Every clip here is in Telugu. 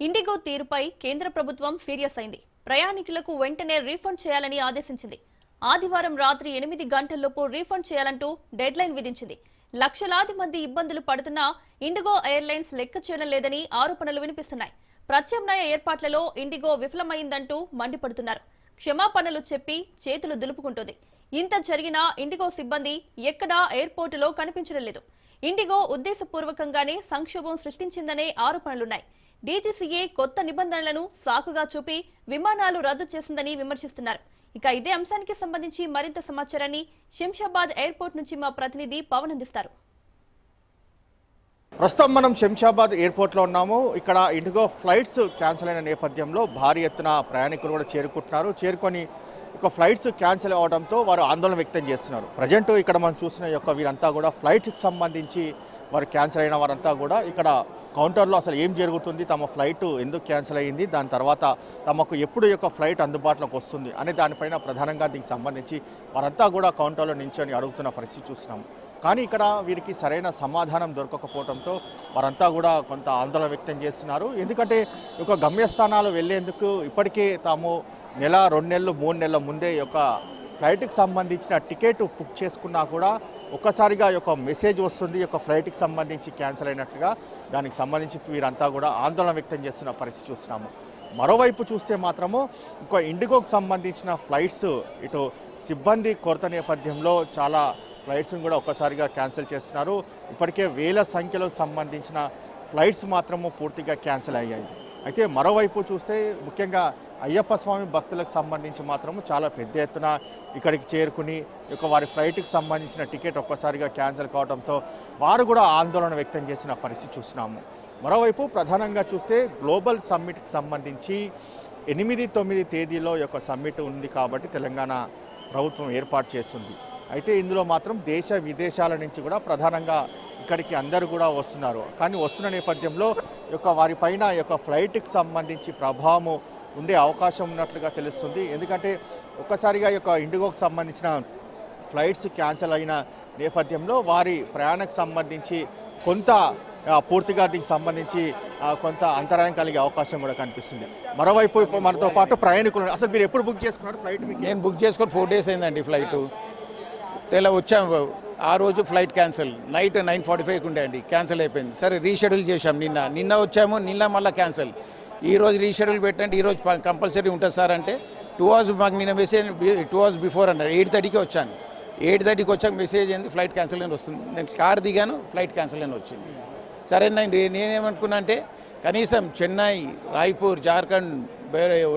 ఇండిగో తీరుపై కేంద్ర ప్రభుత్వం సీరియస్ అయింది. ప్రయాణికులకు వెంటనే రీఫండ్ చేయాలని ఆదేశించింది. ఆదివారం రాత్రి 8 గంటల్లోపు రీఫండ్ చేయాలంటూ డెడ్లైన్ విధించింది. లక్షలాది మంది ఇబ్బందులు పడుతున్నా ఇండిగో ఎయిర్లైన్స్ లెక్క చేయడం లేదని ఆరోపణలు వినిపిస్తున్నాయి. ప్రత్యామ్నాయ ఏర్పాట్లలో ఇండిగో విఫలమైందంటూ మండిపడుతున్నారు. క్షమాపణలు చెప్పి చేతులు దులుపుకుంటోంది. ఇంత జరిగినా ఇండిగో సిబ్బంది ఎక్కడా ఎయిర్పోర్టులో కనిపించడం లేదు. ఇండిగో ఉద్దేశపూర్వకంగానే సంక్షోభం సృష్టించిందనే ఆరోపణలున్నాయి. డీజీసీఏ కొత్త నిబంధనలను సాకుగా చూపి విమానాలు రద్దు చేసిందని విమర్శిస్తున్నారు. ఇక ఇదే అంశానికి సంబంధించి మరింత సమాచారాన్ని శంషాబాద్ ఎయిర్పోర్ట్ నుంచి మా ప్రతినిధి పవన్ అందిస్తారు. ప్రస్తుతం మనం శంషాబాద్ ఎయిర్పోర్ట్లో ఉన్నాము. ఇక్కడ ఇండిగో ఫ్లైట్స్ క్యాన్సిల్ అయిన నేపథ్యంలో భారీ ఎత్తున ప్రయాణికులు కూడా చేరుకొని ఫ్లైట్స్ క్యాన్సిల్ అవడంతో వారు ఆందోళన వ్యక్తం చేస్తున్నారు. ప్రజెంట్ ఇక్కడ మనం చూసిన వీరంతా కూడా ఫ్లైట్కి సంబంధించి వారు క్యాన్సిల్ అయిన వారంతా కూడా ఇక్కడ కౌంటర్లో అసలు ఏం జరుగుతుంది, తమ ఫ్లైట్ ఎందుకు క్యాన్సిల్ అయ్యింది, దాని తర్వాత తమకు ఎప్పుడు ఫ్లైట్ అందుబాటులోకి వస్తుంది అనే దానిపైన ప్రధానంగా దీనికి సంబంధించి వారంతా కూడా కౌంటర్లో నించొని అడుగుతున్న పరిస్థితి చూస్తున్నాము. కానీ ఇక్కడ వీరికి సరైన సమాధానం దొరకకపోవడంతో వారంతా కూడా కొంత ఆందోళన వ్యక్తం చేస్తున్నారు. ఎందుకంటే గమ్యస్థానాలు వెళ్లేందుకు ఇప్పటికే తాము నెల 2 నెలలు 3 నెలల ముందే ఫ్లైట్కి సంబంధించిన టికెట్ బుక్ చేసుకున్నా కూడా ఒక్కసారిగా మెసేజ్ వస్తుంది ఫ్లైట్కి సంబంధించి క్యాన్సిల్ అయినట్లుగా. దానికి సంబంధించి వీరంతా కూడా ఆందోళన వ్యక్తం చేస్తున్న పరిస్థితి చూస్తున్నాము. మరోవైపు చూస్తే మాత్రము ఇండిగోకి సంబంధించిన ఫ్లైట్స్ ఇటు సిబ్బంది కొరత నేపథ్యంలో చాలా ఫ్లైట్స్ని కూడా ఒక్కసారిగా క్యాన్సిల్ చేస్తున్నారు. ఇప్పటికే వేల సంఖ్యలో సంబంధించిన ఫ్లైట్స్ మాత్రము పూర్తిగా క్యాన్సిల్ అయ్యాయి. అయితే మరోవైపు చూస్తే ముఖ్యంగా అయ్యప్ప స్వామి భక్తులకు సంబంధించి మాత్రము చాలా పెద్ద ఎత్తున ఇక్కడికి చేరుకుని వారి ఫ్లైట్కి సంబంధించిన టికెట్ ఒక్కసారిగా క్యాన్సిల్ కావడంతో వారు కూడా ఆందోళన వ్యక్తం చేసిన పరిస్థితి చూస్తున్నాము. మరోవైపు ప్రధానంగా చూస్తే గ్లోబల్ సమ్మిట్కి సంబంధించి 8-9 తేదీలో సమ్మిట్ ఉంది కాబట్టి తెలంగాణ ప్రభుత్వం ఏర్పాటు చేస్తుంది. అయితే ఇందులో మాత్రం దేశ విదేశాల నుంచి కూడా ప్రధానంగా ఇక్కడికి అందరూ కూడా వస్తున్నారు. కానీ వస్తున్న నేపథ్యంలో వారిపైన ఫ్లైట్కి సంబంధించి ప్రభావం ఉండే అవకాశం ఉన్నట్లుగా తెలుస్తుంది. ఎందుకంటే ఒక్కసారిగా ఇండిగోకి సంబంధించిన ఫ్లైట్స్ క్యాన్సిల్ అయిన నేపథ్యంలో వారి ప్రయాణకు సంబంధించి కొంత పూర్తిగా దీనికి సంబంధించి కొంత అంతరాయం కలిగే అవకాశం కూడా కనిపిస్తుంది. మరోవైపు మనతో పాటు ప్రయాణికులు, అసలు మీరు ఎప్పుడు బుక్ చేసుకున్నారు ఫ్లైట్? నేను బుక్ చేసుకొని 4 days అయిందండి. ఫ్లైట్ తెల్ల వచ్చాము, ఆ రోజు ఫ్లైట్ క్యాన్సిల్. నైట్ 9:45కి ఉండే అండి, క్యాన్సిల్ అయిపోయింది. సరే రీషెడ్యూల్ చేశాం. నిన్న వచ్చాము, నిన్న మళ్ళీ క్యాన్సిల్. ఈ రోజు రీషెడ్యూల్ పెట్టండి, ఈరోజు కంపల్సరీ ఉంటుంది సార్ అంటే 2 hours మాకు నిన్న మెసేజ్ 2 hours బిఫోర్ అన్నారు. 8:30కి వచ్చాను. 8:30కి వచ్చాక మెసేజ్ అయింది ఫ్లైట్ క్యాన్సిల్ అని వస్తుంది. నేను కార్ దిగాను, ఫ్లైట్ క్యాన్సిల్ అని వచ్చింది. సరే నేనేమనుకున్నా అంటే కనీసం చెన్నై, రాయ్పూర్, జార్ఖండ్,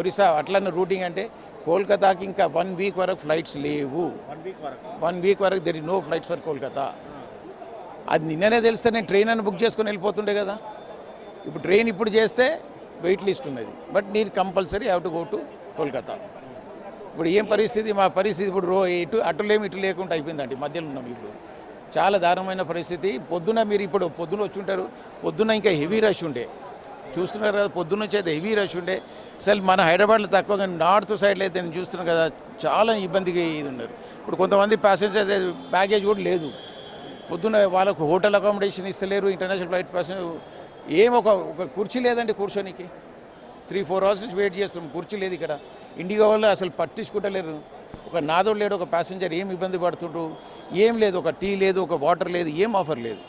ఒరిస్సా అట్లన్న రూటింగ్ అంటే కోల్కతాకి ఇంకా 1 week వరకు ఫ్లైట్స్ లేవు. 1 week వరకు there is no flights for Kolkata. అది నిన్ననే తెలిస్తే నేను ట్రైన్ అని బుక్ చేసుకొని వెళ్ళిపోతుండే కదా. ఇప్పుడు ట్రైన్ ఇప్పుడు చేస్తే వెయిట్ లిస్ట్ ఉన్నది, బట్ నేను compulsory have to go to Kolkata. ఇప్పుడు ఏం పరిస్థితి, మా పరిస్థితి ఇప్పుడు అటులేమి ఇటు లేకుండా అయిపోయిందండి. మధ్యలో ఉన్నాం ఇప్పుడు. చాలా దారుణమైన పరిస్థితి. మీరు ఇప్పుడు పొద్దున వచ్చి ఉంటారు, పొద్దున్న ఇంకా హెవీ రష్ ఉండే చూస్తున్నారు కదా. పొద్దున్న వచ్చి అయితే హెవీ రష్ ఉండే. అసలు మన హైదరాబాద్లో తక్కువ, కానీ నార్త్ సైడ్లో అయితే నేను చూస్తున్నాను కదా, చాలా ఇబ్బందిగా ఇది ఉన్నారు. ఇప్పుడు కొంతమంది ప్యాసింజర్స్ బ్యాగేజ్ కూడా లేదు. పొద్దున్న వాళ్ళకు హోటల్ అకామిడేషన్ ఇస్తలేరు. ఇంటర్నేషనల్ ఫ్లైట్ ప్యాసింజర్ ఒక కుర్చీ లేదండి కూర్చోనికి. 3-4 hours నుంచి వెయిట్ చేస్తున్నాం, కుర్చీ లేదు ఇక్కడ. ఇండిగో వాళ్ళు అసలు పట్టించుకుంటలేరు. ఒక నాదోడు లేడు, ఒక ప్యాసింజర్ ఏం ఇబ్బంది పడుతుండ్రు, ఏం లేదు. ఒక టీ లేదు, ఒక వాటర్ లేదు, ఏం ఆఫర్ లేదు.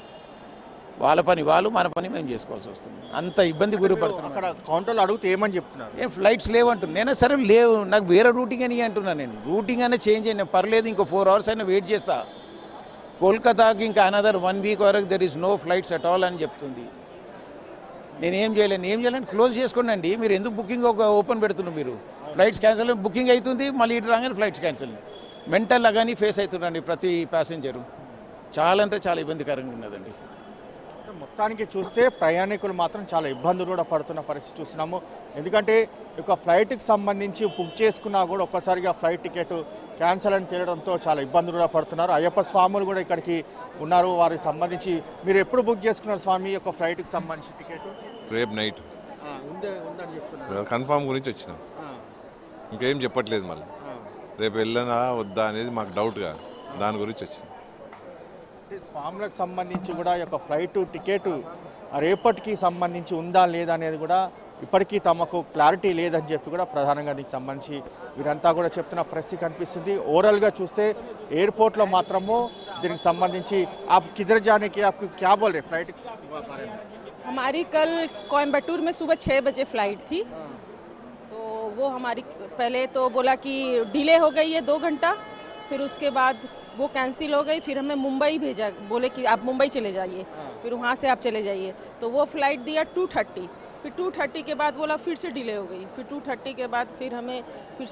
వాళ్ళ పని వాళ్ళు, మన పని మేము చేసుకోవాల్సి వస్తుంది. అంత ఇబ్బంది గురిపడుతున్నాం. అక్కడ కౌంటర్లో అడిగితే ఏమని చెప్తున్నారు? ఏం ఫ్లైట్స్ లేవంటున్నాను. నేనే సరే లేవు, నాకు వేరే రూటింగ్ అని అంటున్నాను. నేను రూటింగ్ అయినా చేంజ్ అయినా పర్లేదు, ఇంకో 4 hours అయినా వెయిట్ చేస్తా. కోల్కతాకి ఇంకా అనదర్ 1 week వరకు there is no flights at all అని చెప్తుంది. నేనేం చేయాలని క్లోజ్ చేసుకోండి అండి. మీరు ఎందుకు బుకింగ్ ఓపెన్ పెడుతున్నారు? మీరు ఫ్లైట్స్ క్యాన్సిల్ బుకింగ్ అవుతుంది, మళ్ళీ ఇటు రాగానే ఫ్లైట్స్ క్యాన్సిల్. మెంటల్ లాగానే ఫేస్ అవుతుందండి ప్రతి ప్యాసింజరు. చాలా అంటే చాలా ఇబ్బందికరంగా ఉన్నదండి. మొత్తానికి చూస్తే ప్రయాణికులు మాత్రం చాలా ఇబ్బందులు కూడా పడుతున్న పరిస్థితి చూస్తున్నాము. ఎందుకంటే ఫ్లైట్కి సంబంధించి బుక్ చేసుకున్నా కూడా ఒక్కసారిగా ఫ్లైట్ టికెట్ క్యాన్సిల్ అని తెలియడంతో చాలా ఇబ్బందులు కూడా పడుతున్నారు. అయ్యప్ప స్వాములు కూడా ఇక్కడికి ఉన్నారు. వారికి సంబంధించి మీరు ఎప్పుడు బుక్ చేసుకున్నారు స్వామి ఫ్లైట్కి సంబంధించి టికెట్? రేపు నైట్ ఉందని చెప్తున్నారు. కన్ఫామ్ గురించి వచ్చినాం, ఇంకేం చెప్పట్లేదు. మళ్ళీ రేపు వెళ్ళనా వద్దా అనేది మాకు డౌట్గా, దాని గురించి వచ్చింది. స్వాములకు సంబంధించి కూడా ఫ్లైట్ టికెట్ రేపటికి సంబంధించి ఉందా లేదా అనేది కూడా ఇప్పటికీ తమకు క్లారిటీ లేదని చెప్పి కూడా ప్రధానంగా దీనికి సంబంధించి వీరంతా కూడా చెప్తున్న పరిస్థితి కనిపిస్తుంది. ఓవరాల్గా చూస్తే ఎయిర్పోర్ట్లో మాత్రము దీనికి సంబంధించి आप किधर जाने की आपको क्या बोल रहे फ्लाइट बारे में? हमारी कल कोयम्बटूर में सुबह 6 बजे फ्लाइट थी, तो वो हमारी पहले तो बोला कि डिले हो गई है 2 घंटा, फिर उसके बाद वो कैंसिल हो गई, फिर हमें मुंबई भेजा, बोले कि आप मुंबई चले जाइए, फिर वहाँ से आप चले जाइए, तो वो फ्लाइट दिया 2:30, फिर 2:30 के बाद बोला फिर से डिले हो गई, फिर 2:30 के बाद फिर हमें फिर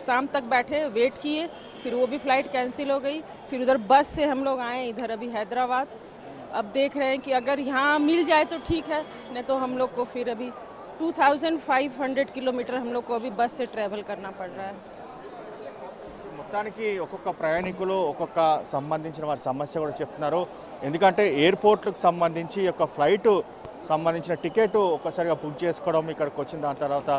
शाम तक बैठे वेट किए, फिर वो भी फ़्लाइट कैंसिल हो गई, फिर उधर बस से हम लोग आए इधर अभी हैदराबाद। अब देख रहे हैं कि अगर यहाँ मिल जाए तो ठीक है, नहीं तो हम लोग को फिर अभी 2500 किलोमीटर हम लोग को अभी बस से ट्रैवल करना पड़ रहा है। మొత్తానికి ఒక్కొక్క ప్రయాణికులు ఒక్కొక్క సంబంధించిన వారి సమస్య కూడా చెప్తున్నారు. ఎందుకంటే ఎయిర్పోర్ట్లకు సంబంధించి ఒక ఫ్లైట్ సంబంధించిన టికెట్ ఒక్కసారిగా బుక్ చేసుకోవడం, ఇక్కడికి వచ్చిన దాని తర్వాత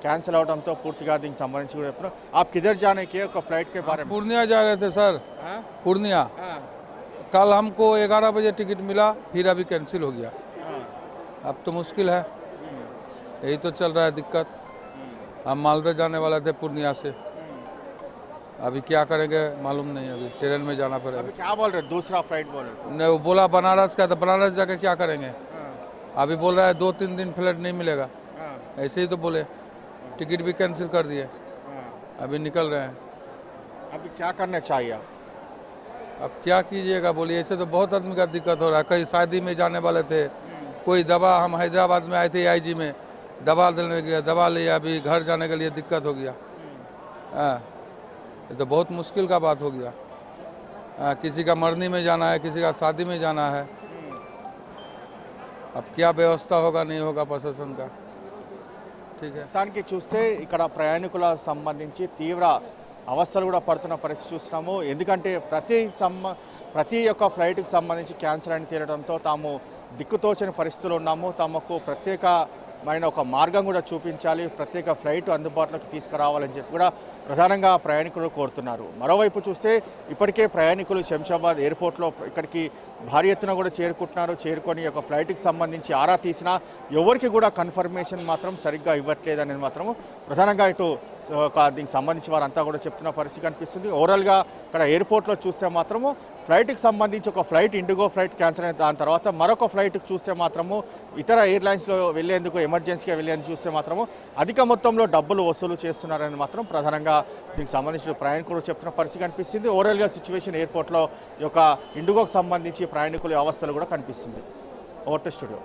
कैंसिल అవడంతో పూర్తిగా దీనికి సంబంధించి కూడా చెప్తున్నారు. आप किधर जाने के ఒక फ्लाइट के बारे में? पूर्णिया जा रहे थे सर, हाँ? पूर्णिया। हाँ, कल हमको 11 बजे टिकट मिला, फिर अभी कैंसिल हो गया। हाँ, अब तो मुश्किल है, यही तो चल रहा है दिक्कत। हम मालदा जाने वाले थे पूर्णिया से, अभी क्या करेंगे मालूम नहीं, अभी ट्रेन में जाना अभी पड़ेगा। क्या बोल रहे? दूसरा फ्लाइट बोल रहे? ने वो बोला बनारस का, तो बनारस जाके क्या करेंगे? हाँ, अभी बोल रहा है 2-3 दिन फ्लाइट नहीं मिलेगा, हाँ, ऐसे ही तो बोले। टिकट भी कैंसिल कर दिए, हाँ। अभी निकल रहे हैं। अभी क्या करना चाहिए आप? अब क्या कीजिएगा बोलिए, ऐसे तो बहुत आदमी का दिक्कत हो रहा है। कहीं शादी में जाने वाले थे, कोई दवा, हम हैदराबाद में आए थे AIG में, दवा लेने गया, दवा लिया, अभी घर जाने के लिए दिक्कत हो गया। हाँ, ये तो बहुत मुश्किल का बात हो गया। हाँ, किसी का मरनी में जाना है, किसी का शादी में जाना है, अब क्या व्यवस्था होगा नहीं होगा प्रशासन का, ठीक है। మొత్తానికి చూస్తే ఇక్కడ ప్రయాణికుల సంబంధించి తీవ్ర అవస్థలు కూడా పడుతున్న పరిస్థితి చూస్తున్నాము. ఎందుకంటే ప్రతి ఒక్క ఫ్లైట్కి సంబంధించి క్యాన్సిల్ అని తేలడంతో తాము దిక్కుతోచని పరిస్థితులు ఉన్నాము. తమకు ప్రత్యేకమైన ఒక మార్గం కూడా చూపించాలి, ప్రత్యేక ఫ్లైట్ అందుబాటులోకి తీసుకురావాలని చెప్పి కూడా ప్రధానంగా ప్రయాణికులు కోరుతున్నారు. మరోవైపు చూస్తే ఇప్పటికే ప్రయాణికులు శంషాబాద్ ఎయిర్పోర్ట్లో ఇక్కడికి భారీ ఎత్తున కూడా చేరుకొని ఒక ఫ్లైట్కి సంబంధించి ఆరా తీసినా ఎవరికి కూడా కన్ఫర్మేషన్ మాత్రం సరిగ్గా ఇవ్వట్లేదని మాత్రం ప్రధానంగా ఇటు దీనికి సంబంధించి వారంతా కూడా చెప్తున్న పరిస్థితి కనిపిస్తుంది. ఓవరాల్గా ఇక్కడ ఎయిర్పోర్ట్లో చూస్తే మాత్రము ఫ్లైట్కి సంబంధించి ఒక ఫ్లైట్ ఇండిగో ఫ్లైట్ క్యాన్సిల్ అయిన దాని తర్వాత మరొక ఫ్లైట్కి చూస్తే మాత్రము ఇతర ఎయిర్లైన్స్లో వెళ్ళేందుకు ఎమర్జెన్సీగా వెళ్ళేందుకు చూస్తే మాత్రము అధిక మొత్తంలో డబ్బులు వసూలు చేస్తున్నారని మాత్రం ప్రధానంగా దీనికి సంబంధించిన ప్రయాణికులు చెప్తున్న పరిస్థితి కనిపిస్తుంది. ఓవరాల్గా సిచ్యువేషన్ ఎయిర్పోర్ట్లో ఈ యొక్క ఇండిగోకి సంబంధించి ప్రయాణికుల అవస్థలు కూడా కనిపిస్తుంది. Over to studio.